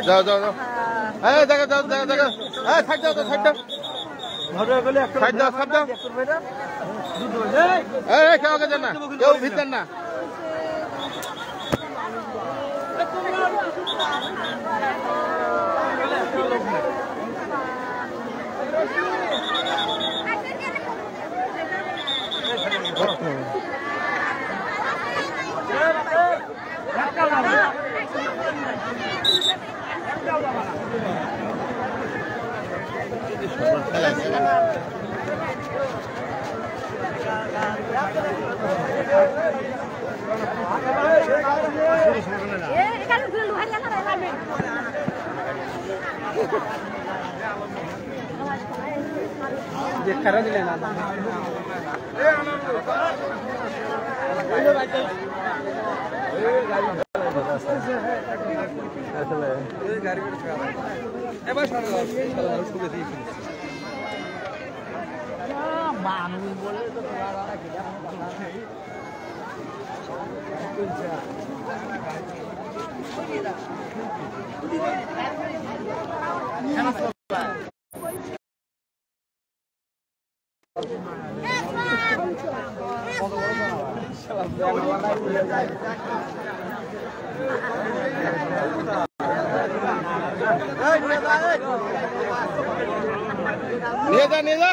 যাও যাও যাও এই দেখো যাও দেখো দেখো এই সাইড দাও তো সাইড দাও ধরে গেলে একটা সাইড দাও সাইড দাও এই কেউ আগে যান না কেউ ভিতর না करा दिले ना नीला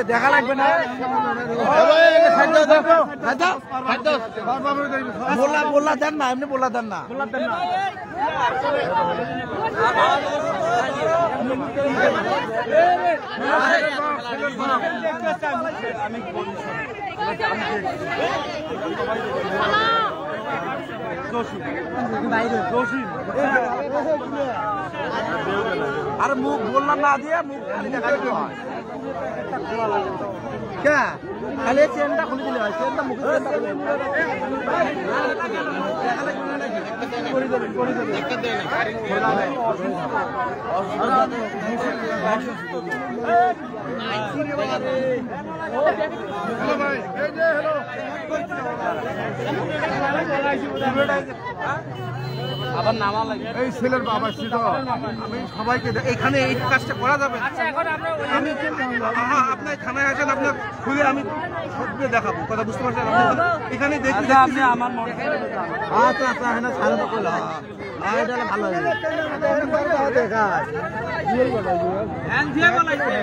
দেখা লাগবে না বললা দেন না এমনি বললা দেন না अरे मुख बोलना ना दिया मुख खाली দেখা দিতে হয় क्या खाली चेनটা খুলে দিলে হয় चेनটা মুখে चेनটা খুলে করে দেবেন একটা দেন হ্যালো ভাই এই যে হ্যালো আবার নামা লাগে এই ছেলের বাবা ছিল আমি সবাইকে এখানে এই কাজটা করা যাবে আচ্ছা এখন আমরা আমি আপনি থানায় আসেন আপনার খুলে আমি সবকে দেখাবো কথা বুঝতে পারছেন এখানে দেখি আপনি আমার মনে আচ্ছা আচ্ছা হ্যাঁ সারা তো কইলা এটা ভালো হবে দেখা জুয়েল বলা জুয়েল হ্যাঁ দিয়ে বলাইছে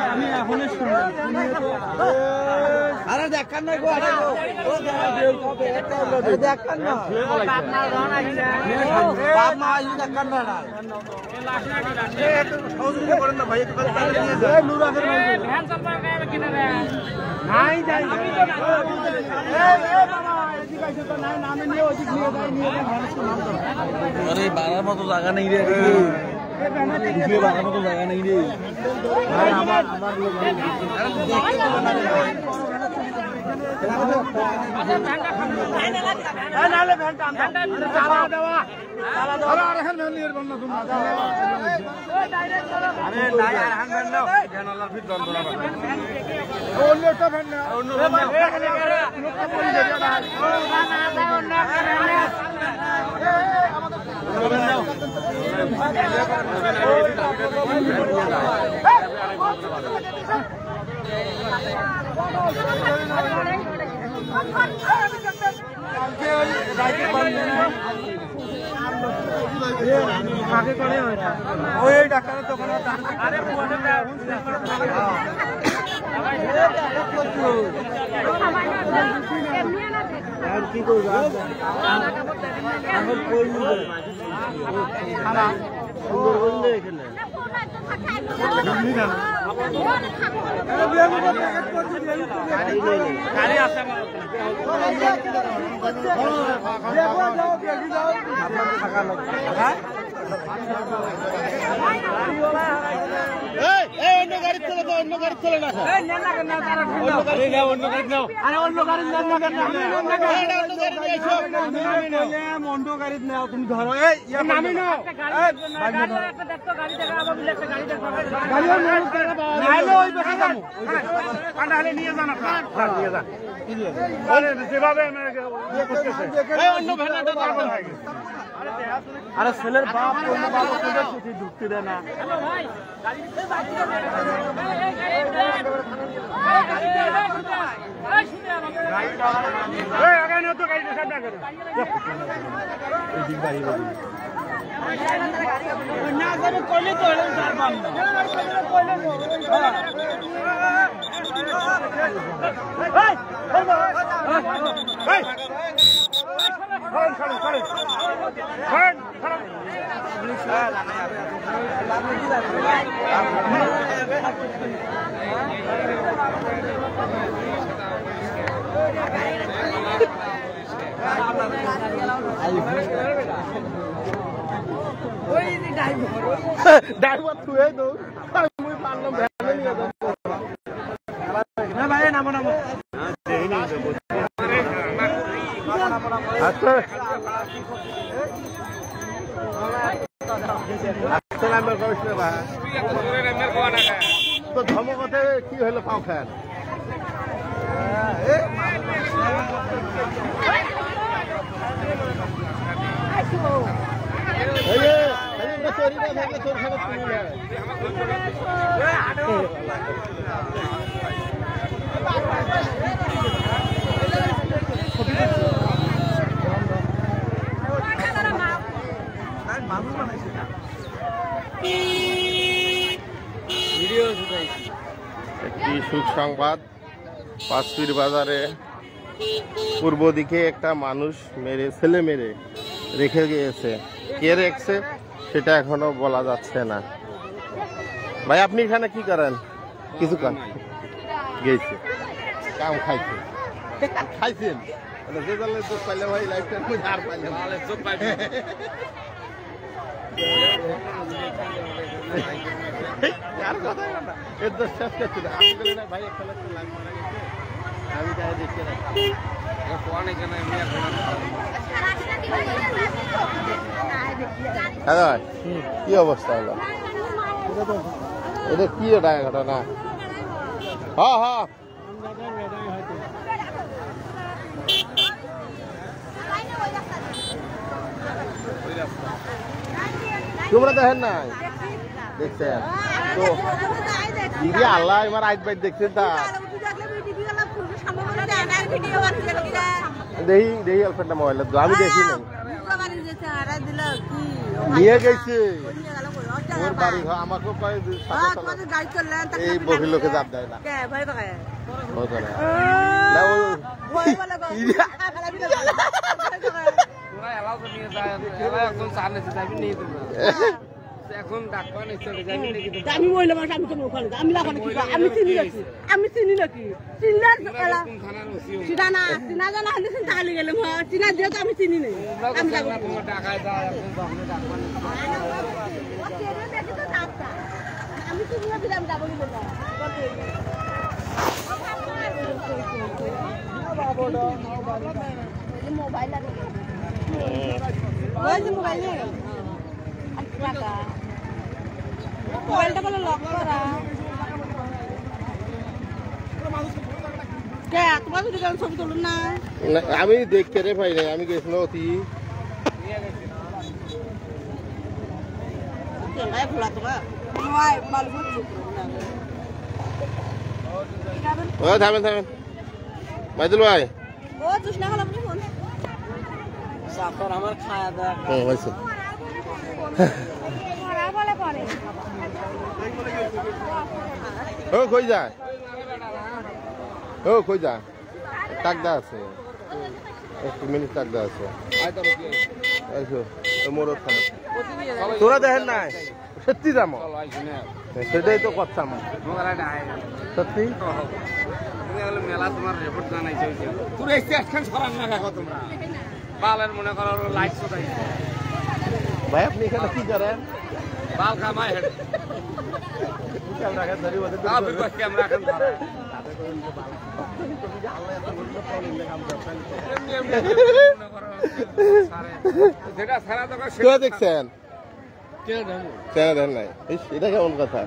আমি এখনই শুনলাম আরে দেখান না গো আরে ও জুয়েল কবে একটা হলো দেখান না বাপ না রন আইছে বাপ মা আইছে দেখান না এই লাশ না কি লাশ একটু সহযোগিতা করেন না ভাই একটু তাহলে নিয়ে যান এই নুরাকের ভ্যান চালবা গায়ে কিনে রে নাই যাই আমি তো এই বাবা এদিকে আইছো তো নাই নামে নিয়ে ওদিক নিয়ে যাই আরে বাড়ার মতো জায়গা নেই রে ভিডিও বানানোর মতো জায়গা নেই রে ভাই আমার লোক দেখতে ডাক্তারের দোকানে কি করবো অন্য গাড়ি চলে তো অন্য গাড়ি চলে না অন্য গাড়ি নাও তুমি ধরো নিয়ে যান আরে ছেলের বাপ ঢুকতে দেয় না ড্রাইভার তুই দৌ মুই পারলাম না ভাই নামো নামো আচ্ছা তো ধর্মকথে কি হলো পাও খান একটি সুখ সংবাদ পাঁচপির বাজারে পূর্ব দিকে একটা মানুষ ছেলে মেরে রেখে গিয়েছে কে রেখেছে সেটা এখনো বলা যাচ্ছে না ভাই আপনি এখানে কি করেন কিছু কান গেছে কাম খাইছে খাইছেন পাইলে ভাই লাইফ আর পাইলে আমি তাই দেখতে কি অবস্থা হলো এটা কি ঘটনা হ্যাঁ হ্যাঁ তোমরা দেখেন নাই দেখছেন তো দিদি আল্লাহ এবার আজ বাইর দেখছেন তা দেখি দেখি আলফানটা মোবাইল আমি দেখি নাই নিয়ে গেছে ওর বাড়ি ঘর আমাকে এই বহির লোকে চাপ দেয় না এখন আমি বললাম আমি তো আমি আমি চিনি নাকি আমি চিনি নাকি চিনা না চিনা জানা হলে তাহলে গেলাম চিনা দিয়ে তো আমি চিনি নাই আমি চিনি দিলাম মোবাইল আছে ওই যে মোবাইল নেই টাকা মোবাইলটা বলে লক করা কে তোমার যদি গান ছবি তুলুন না আমি দেখতে রে ভাই আমি গেছিল অতি কেলাই ফুলা তোমার নয় বালু হচ্ছে ও থামেন থামেন মাইদুল ভাই ও জুসনা হলো আপনি ফোন সাফর আমার খায়া দাও হয়েছে পড়া বলে পড়ে ও কই যায় ও কই যায় টাকদা আছে একটু মিনিট টাকদা আছে আইসো মোর তোরা দেখেন নাই সত্যি যাম সেটাই তো করতাম সত্যি মেলা তোমার রিপোর্ট জানাইছে পুরো স্টেশন সরান না দেখো তোমরা বালের মনে করো লাইট চলাইছে ভাই আপনি এখানে কি করেন বাল কামাই হেড ক্যামেরা কাছে ধরি ওদের আপনি কই ক্যামেরা কান ধরে যেটা সারা তো কেউ দেখছেন কেন দেন নাই এটা কেমন কথা